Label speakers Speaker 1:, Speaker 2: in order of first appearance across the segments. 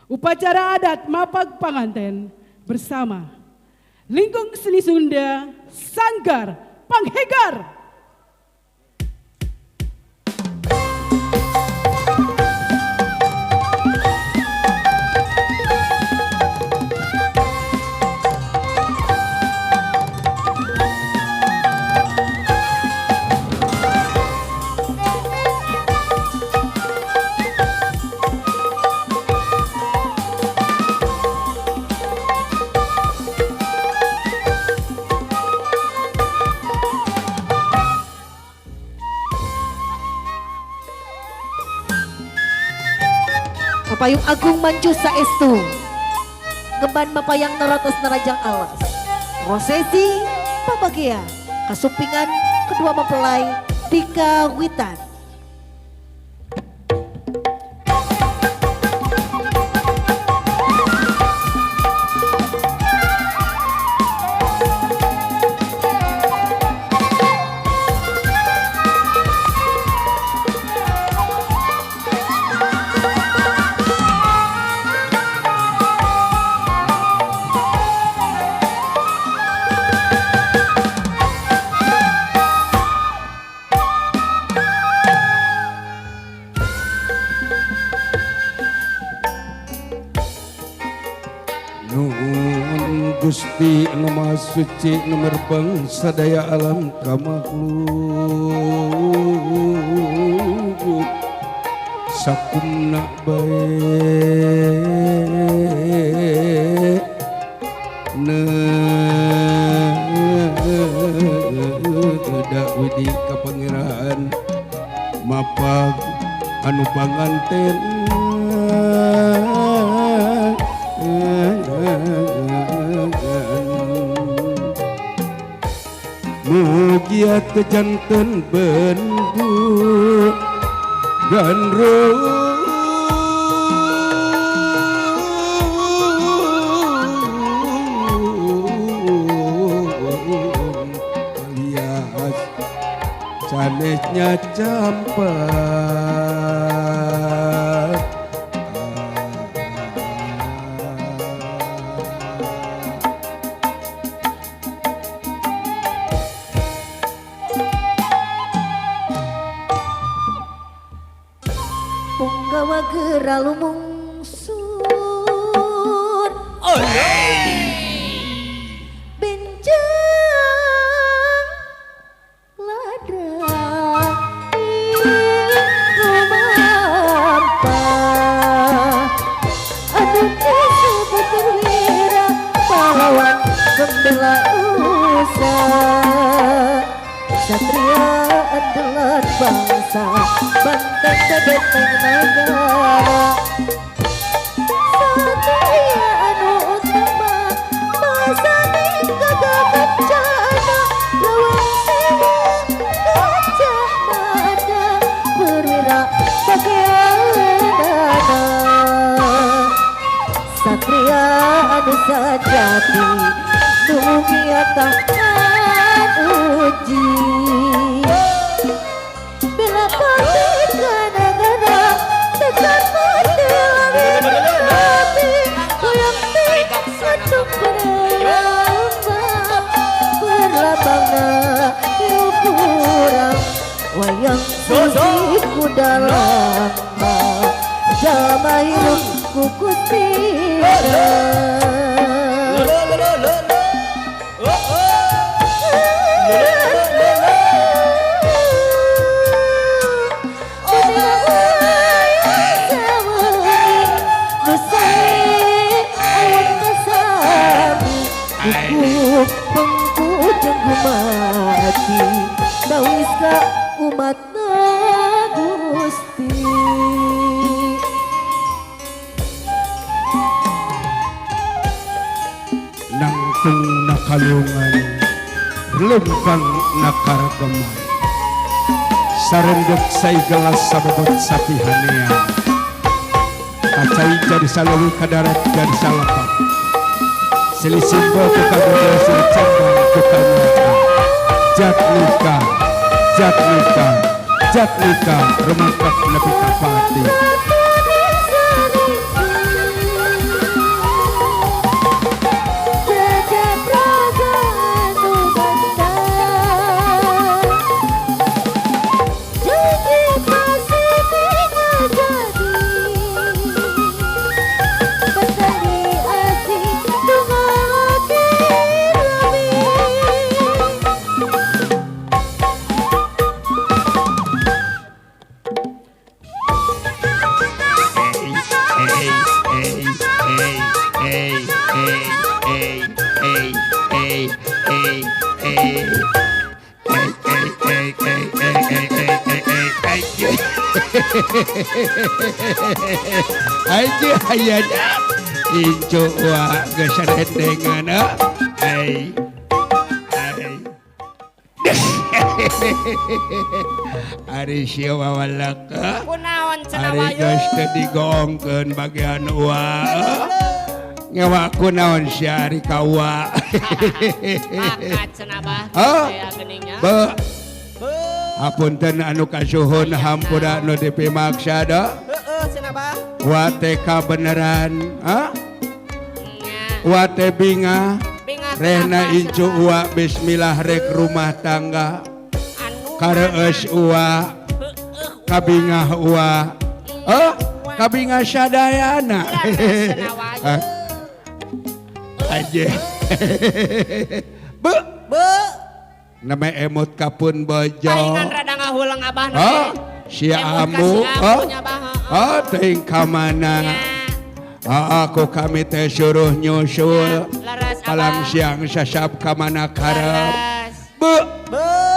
Speaker 1: Upacara adat Mapag Panganten bersama Lingkung Seni Sunda Sanggar Panghegar.
Speaker 2: Payung agung mancu saestu ngeban mapayang naratos narajang alas prosesi pabagia kasumpingan kedua mempelai dikawitan.
Speaker 3: Gusti Anu Maha Suci nomor bangsa daya alam kamakhluk sakumna bae da widi kapangiraan mapag anu panganten mugia kejanten bendu gandro alias sanesnya campak
Speaker 2: Punggawa geura lumungsur benjang ladang rumampa anu disebut perwira pahlawan pembela usaha satria andalan bangsa banteng benteng negara satria anu utama masa gagah kencana lawan sewu gajah mada perwira bagaimana satria anu sajati dunia tangan uji bila pasti gana-gana tekan mati langit mati goyang untuk berlambang kurang wayang musik kudalang jama hidup kukus mati dawiska umat Gusti
Speaker 3: nangtung nakalungan lempang nakaragaman sarendek saigala sababot sapihanean kacai jadi salalu kadarat jadi salapang selisimbo tukang budaya silicambang tukang nyata Jatnika rumangkap nepi ka pati Aja ayana incu wa gesarendengan ai Ari sieu wawalaka
Speaker 4: Kunaon cenah
Speaker 3: Ari
Speaker 4: wayu?
Speaker 3: geus teu digongkeun bagian wa nyawa kunaon si ari kawa
Speaker 4: Bakat cenah bah.
Speaker 3: Oh.
Speaker 4: Aya geningnya.
Speaker 3: Be Hapunten anu kasuhun hampura nu dipimaksa da
Speaker 4: Cenah bah.
Speaker 3: wa teh kabeneran
Speaker 4: Nya.
Speaker 3: wa teh binga
Speaker 4: Bingat
Speaker 3: rehna
Speaker 4: apa,
Speaker 3: incu
Speaker 4: cenah, bah?
Speaker 3: uwa bismillah rek rumah tangga
Speaker 4: Anu
Speaker 3: kareus uwa kabingah uwa kabingah sadayana
Speaker 4: cenah wayu.
Speaker 3: aja be nama emot kapun bojo
Speaker 4: Palingan rada ngahulang abah na.
Speaker 3: si amu ting kamana aku kami teh suruh nyusul
Speaker 4: Laras
Speaker 3: palang
Speaker 4: abah.
Speaker 3: siang sasap kamana karep
Speaker 4: Laras.
Speaker 3: be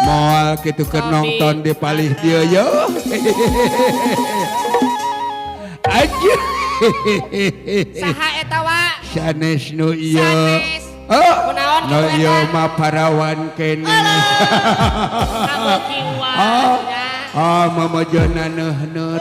Speaker 3: moal kitu keur nonton di palih dieu yo aja
Speaker 4: Saha eta wa?
Speaker 3: sanes nu ieu
Speaker 4: Sanes. Kunaon
Speaker 3: nu
Speaker 4: kitu
Speaker 3: ieu
Speaker 4: eta?
Speaker 3: mah parawan kene
Speaker 4: Kabeuki wa.
Speaker 3: mamajana neuhneur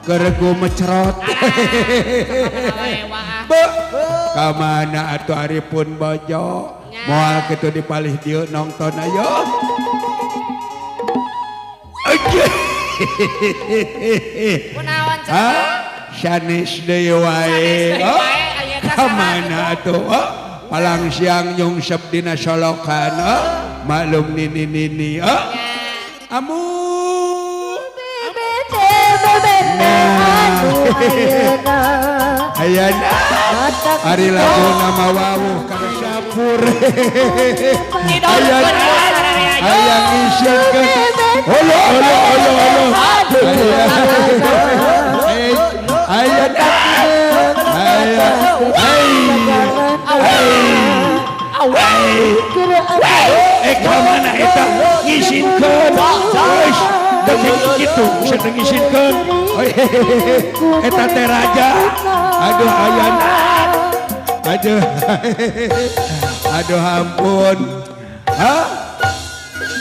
Speaker 3: keregu mecerot be kamana atuh aripun bojo moal kitu di palih dieu nonton ayo
Speaker 4: Kunaon cenah?
Speaker 3: sanes deui wae kamana atuh palang siang nyungsep dina solokan maklum nini amu ayana ari lagu nama wawuh kana sapur ayana ayang isieun olo ayana kamana eta ngisinkeun geus deukeun kitu sedeng ngisinkeun eta teh raja aduh ayana aduh ampun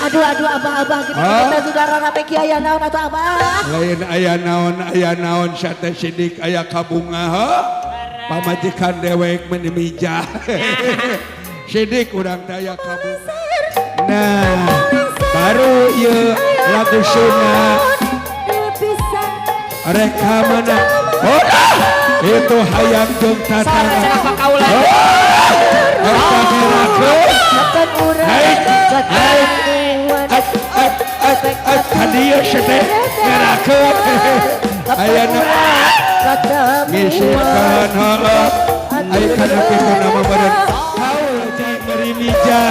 Speaker 2: Aduh abah gitu kita saudara rame kiai naon atau abah.
Speaker 3: lain aya naon sate sidik aya kabunga pamajikan dewek menimija sidik urang daya kabunga nah baru ieu lagu sunat reka mana itu hayang jeung tatang
Speaker 4: Cenah pakaulan.
Speaker 3: eta gerakeun
Speaker 2: Akan urang
Speaker 3: hadiah sedeh gerakeun ayana ngisirkan ayo kana kitu nama badan haul cai merimija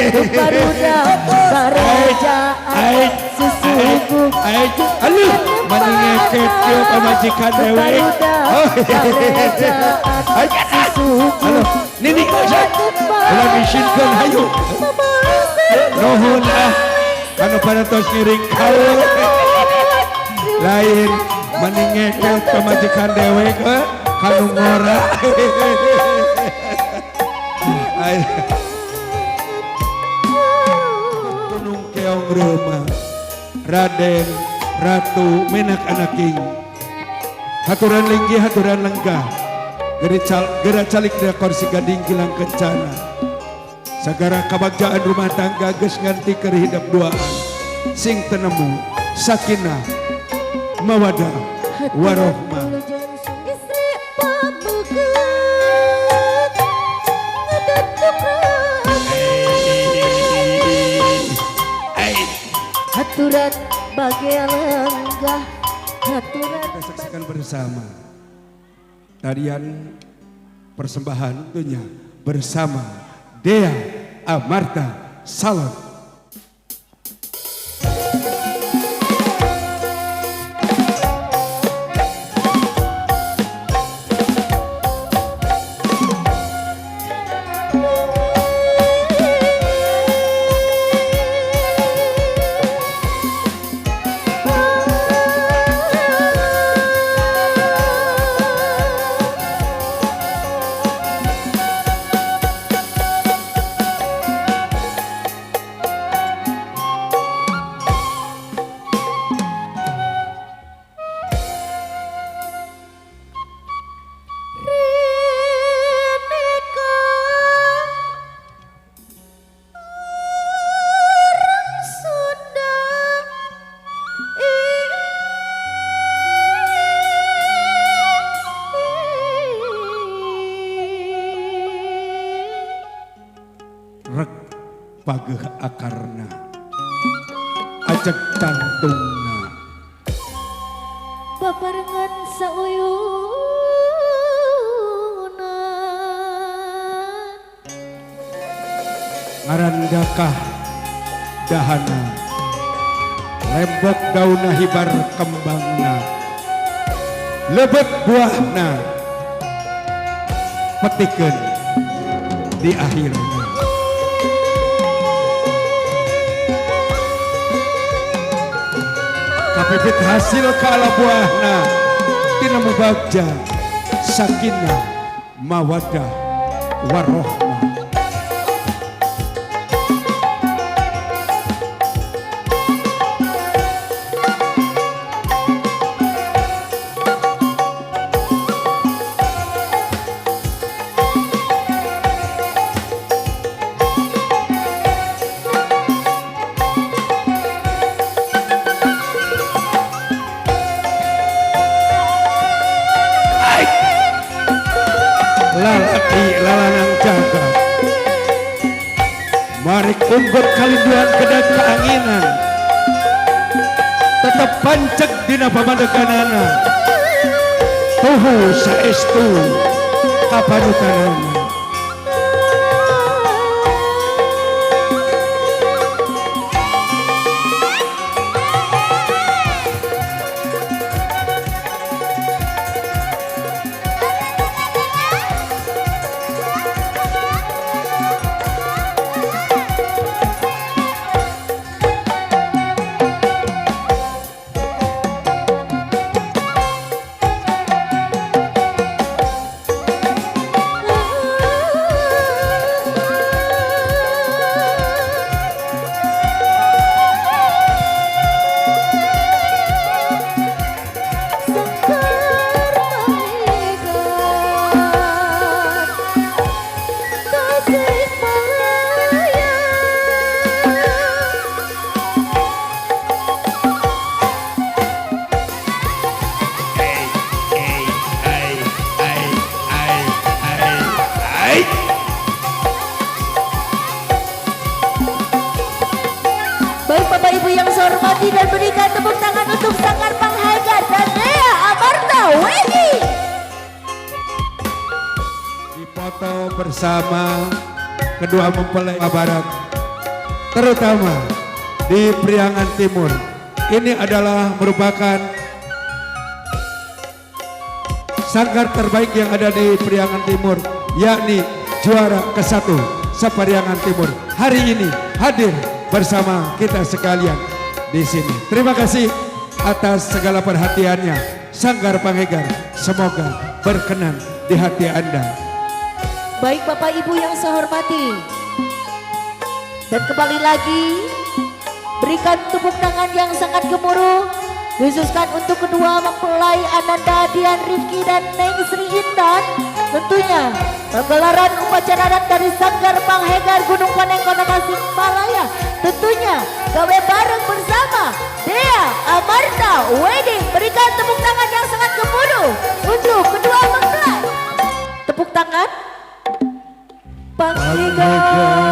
Speaker 2: Garuda kerajaan sesungguh
Speaker 3: aluh maningeket kieu pamajikan dewe
Speaker 2: kerajaan sesungguh
Speaker 3: nini ulah bisinkeun hayu nuhun anu parantos ngiring kaul lain maningeket pamajikan dewe kanu ngora Gunung Keong Rema Raden Ratu Menak Anaking haturan linggih haturan lenggah gerak calik da kursi gading kilang kencana sagara kabagjaan rumah tangga geus nganti keur hidup duaan sing tenemu sakinah mawadah warohmah
Speaker 2: istri pamukeun haturan bagian lenggah haturan
Speaker 3: kita saksikan bersama tarian persembahan tentunya bersama Dea Amarta Salon. rek pageh akarna ajak tantungna
Speaker 2: Babarengan sauyuna
Speaker 3: ngarandakah dahana lembok dauna hibar kembangna lebet buahna petikeun di akhirna kapipit hasil kala buahna tina mubagja sakinah mawadah warohmah. Lalaki lalanang jaga marik unggot kalinduan kedai keanginan tetap pancek dina pamadeganana tuhu saestu kapanutanana.
Speaker 2: Baik Bapak Ibu yang saya hormati dan berikan tepuk tangan untuk Sanggar Panghegar dan Dea Amarta Wedi.
Speaker 3: Dipoto bersama kedua mempelai Barat, terutama di Priangan Timur. Ini adalah merupakan sanggar terbaik yang ada di Priangan Timur, yakni juara ke-1 se-Priangan Timur. Hari ini hadir bersama kita sekalian di sini. Terima kasih atas segala perhatiannya. Sanggar Panghegar semoga berkenan di hati Anda.
Speaker 2: Baik Bapak Ibu yang saya hormati. Dan kembali lagi berikan tepuk tangan yang sangat gemuruh khususkan untuk kedua mempelai Ananda Dian Rifki dan Neng Sri Intan. Tentunya pergelaran upacara adat dari Sanggar Panghegar Gunung Panengkono Tasikmalaya. Tentunya gawe bareng bersama Dea Amarta Wedi. Berikan tepuk tangan yang sangat gemuruh untuk kedua mempelai. Tepuk tangan Panghegar.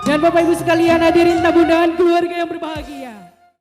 Speaker 1: Dan Bapak Ibu sekalian hadirin tamu dan keluarga yang berbahagia.